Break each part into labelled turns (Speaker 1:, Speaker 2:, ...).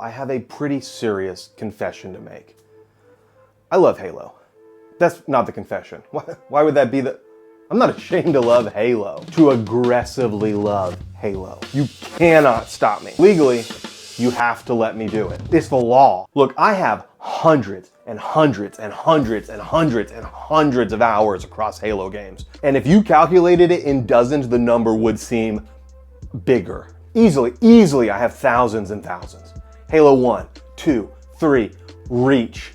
Speaker 1: I have a pretty serious confession to make. I love Halo. That's not the confession. Why would that be the... I'm not ashamed to love Halo. To aggressively love Halo. You cannot stop me. Legally, you have to let me do it. It's the law. Look, I have hundreds and hundreds and hundreds and hundreds and hundreds of hours across Halo games. And if you calculated it in dozens, the number would seem bigger. Easily, I have thousands and thousands. Halo 1, 2, 3, Reach.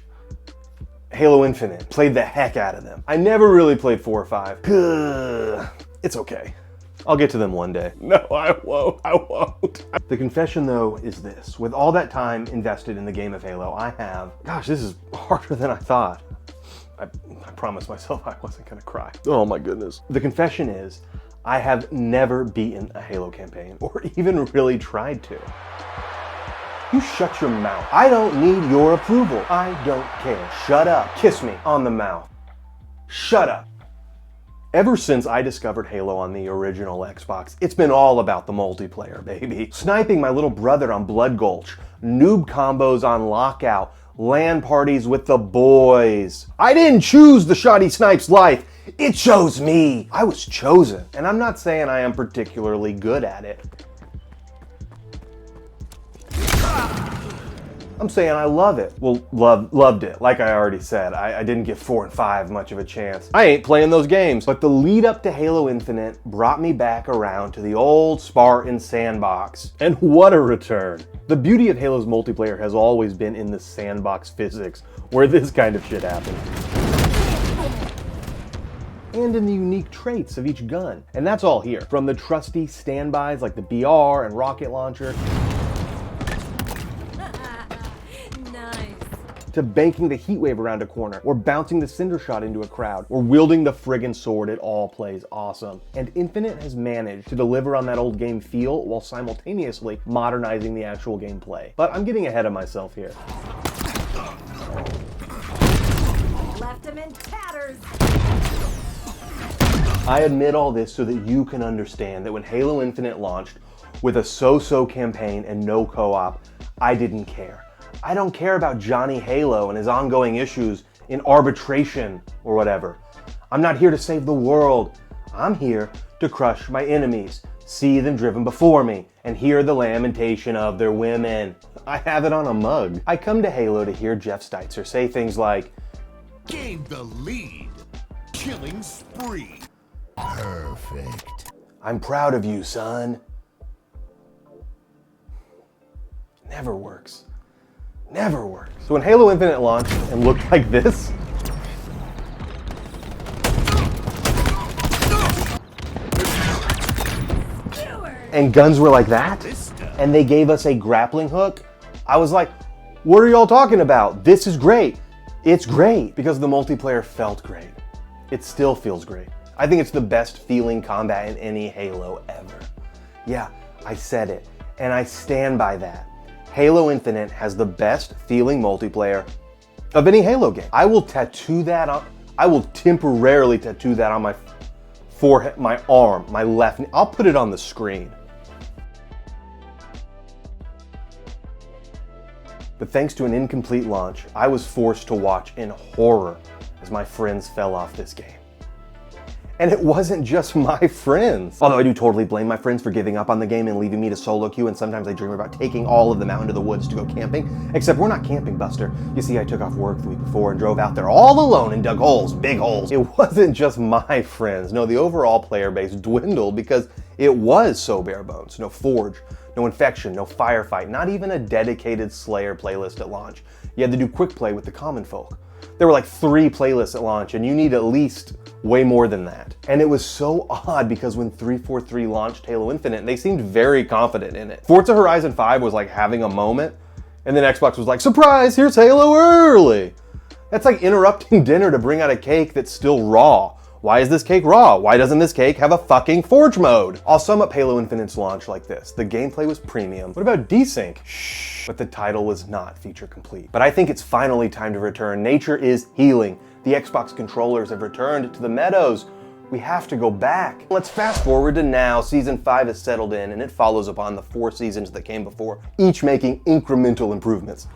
Speaker 1: Halo Infinite, played the heck out of them. I never really played 4 or 5. It's okay. I'll get to them one day. No, I won't. The confession though is this. With all that time invested in the game of Halo, I have, gosh, this is harder than I thought. I promised myself I wasn't gonna cry. Oh my goodness. The confession is, I have never beaten a Halo campaign, or even really tried to. You shut your mouth. I don't need your approval. I don't care. Shut up. Kiss me on the mouth. Shut up. Ever since I discovered Halo on the original Xbox, it's been all about the multiplayer, baby. Sniping my little brother on Blood Gulch, noob combos on Lockout, LAN parties with the boys. I didn't choose the shoddy snipe's life. It chose me. I was chosen. And I'm not saying I am particularly good at it. I'm saying I love it. Well, loved it. Like I already said, I didn't give 4 and 5 much of a chance. I ain't playing those games. But the lead up to Halo Infinite brought me back around to the old Spartan sandbox. And what a return. The beauty of Halo's multiplayer has always been in the sandbox physics, where this kind of shit happens. And in the unique traits of each gun. And that's all here. From the trusty standbys like the BR and rocket launcher, to banking the heat wave around a corner, or bouncing the cinder shot into a crowd, or wielding the friggin' sword. It all plays awesome. And Infinite has managed to deliver on that old game feel while simultaneously modernizing the actual gameplay. But I'm getting ahead of myself here.
Speaker 2: Left him in tatters.
Speaker 1: I admit all this so that you can understand that when Halo Infinite launched with a so-so campaign and no co-op, I didn't care. I don't care about Johnny Halo and his ongoing issues in arbitration or whatever. I'm not here to save the world. I'm here to crush my enemies, see them driven before me, and hear the lamentation of their women. I have it on a mug. I come to Halo to hear Jeff Steitzer say things like,
Speaker 3: "Gained the lead. Killing spree. Perfect.
Speaker 1: I'm proud of you, son." Never works. Never works. So when Halo Infinite launched and looked like this, and guns were like that, and they gave us a grappling hook, I was like, what are y'all talking about? This is great. It's great because the multiplayer felt great. It still feels great. I think it's the best feeling combat in any Halo ever. Yeah, I said it, and I stand by that. Halo Infinite has the best feeling multiplayer of any Halo game. I will temporarily tattoo that on my forehead, my arm, my left knee. I'll put it on the screen. But thanks to an incomplete launch, I was forced to watch in horror as my friends fell off this game. And it wasn't just my friends. Although I do totally blame my friends for giving up on the game and leaving me to solo queue, and sometimes I dream about taking all of them out into the woods to go camping. Except we're not camping, Buster. You see, I took off work the week before and drove out there all alone and dug holes, big holes. It wasn't just my friends. No, the overall player base dwindled because it was so bare bones. No Forge, no Infection, no Firefight, not even a dedicated Slayer playlist at launch. You had to do quick play with the common folk. There were like 3 playlists at launch, and you need at least way more than that. And it was so odd because when 343 launched Halo Infinite, they seemed very confident in it. Forza Horizon 5 was like having a moment, and then Xbox was like, surprise, here's Halo early. That's like interrupting dinner to bring out a cake that's still raw. Why is this cake raw? Why doesn't this cake have a fucking Forge mode? I'll sum up Halo Infinite's launch like this. The gameplay was premium. What about desync? Shh. But the title was not feature complete. But I think it's finally time to return. Nature is healing. The Xbox controllers have returned to the meadows We have to go back. Let's fast forward to now. Season 5 is settled in, and it follows upon the 4 seasons that came before, each making incremental improvements.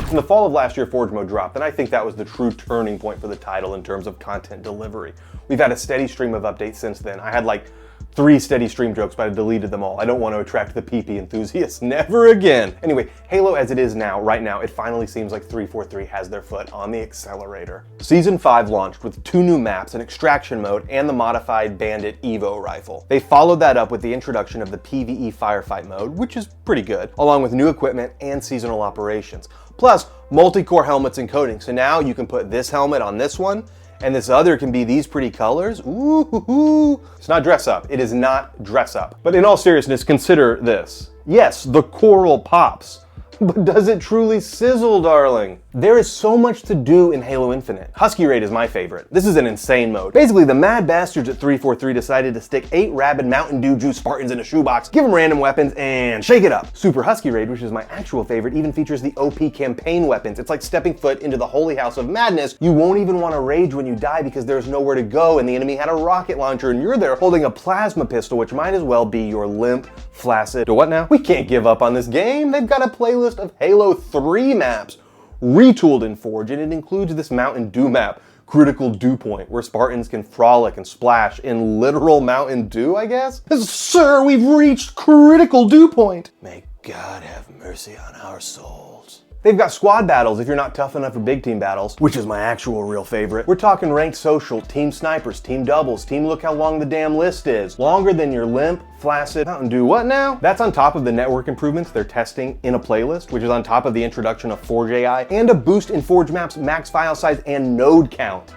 Speaker 1: In the fall of last year, Forge Mode dropped, and I think that was the true turning point for the title in terms of content delivery. We've had a steady stream of updates since then. I had like 3 steady stream jokes, but I deleted them all. I don't want to attract the PP enthusiasts. Never again. Anyway, Halo as it is now, right now, it finally seems like 343 has their foot on the accelerator. Season 5 launched with 2 new maps, an extraction mode, and the modified Bandit Evo rifle. They followed that up with the introduction of the PvE firefight mode, which is pretty good, along with new equipment and seasonal operations. Plus, multi-core helmets and coatings. So now you can put this helmet on this one, and this other can be these pretty colors. Ooh, it's not dress up. It is not dress up. But in all seriousness, consider this. Yes, the coral pops. But does it truly sizzle, darling? There is so much to do in Halo Infinite. Husky Raid is my favorite. This is an insane mode. Basically, the mad bastards at 343 decided to stick 8 rabid Mountain Dew juice Spartans in a shoebox, give them random weapons, and shake it up. Super Husky Raid, which is my actual favorite, even features the OP campaign weapons. It's like stepping foot into the holy house of madness. You won't even want to rage when you die because there's nowhere to go, and the enemy had a rocket launcher, and you're there holding a plasma pistol, which might as well be your limp, flaccid... To what now? We can't give up on this game. They've got a playlist of Halo 3 maps, retooled in Forge, and it includes this Mountain Dew map, Critical Dew Point, where Spartans can frolic and splash in literal Mountain Dew, I guess? Sir, we've reached Critical Dew Point! May God have mercy on our souls. They've got squad battles if you're not tough enough for big team battles, which is my actual real favorite. We're talking ranked social, team snipers, team doubles, team look how long the damn list is. Longer than your limp, flaccid Mountain Dew what now? That's on top of the network improvements they're testing in a playlist, which is on top of the introduction of Forge AI and a boost in Forge Maps max file size and node count.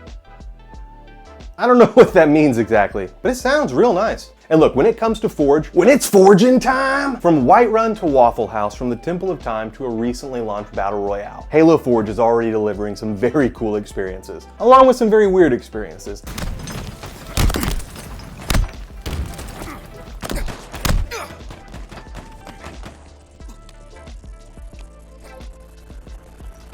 Speaker 1: I don't know what that means exactly, but it sounds real nice. And look, when it comes to Forge, when it's forging time! From Whiterun to Waffle House, from the Temple of Time to a recently launched Battle Royale, Halo Forge is already delivering some very cool experiences, along with some very weird experiences.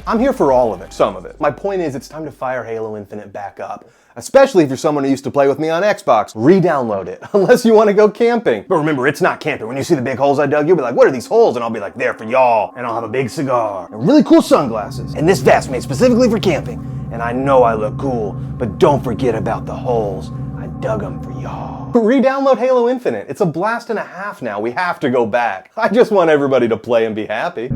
Speaker 1: I'm here for all of it, some of it. My point is, it's time to fire Halo Infinite back up. Especially if you're someone who used to play with me on Xbox. Re-download it, unless you want to go camping. But remember, it's not camping. When you see the big holes I dug, you'll be like, what are these holes? And I'll be like, they're for y'all. And I'll have a big cigar. And really cool sunglasses. And this vest made specifically for camping. And I know I look cool, but don't forget about the holes. I dug them for y'all. Re-download Halo Infinite. It's a blast and a half now. We have to go back. I just want everybody to play and be happy.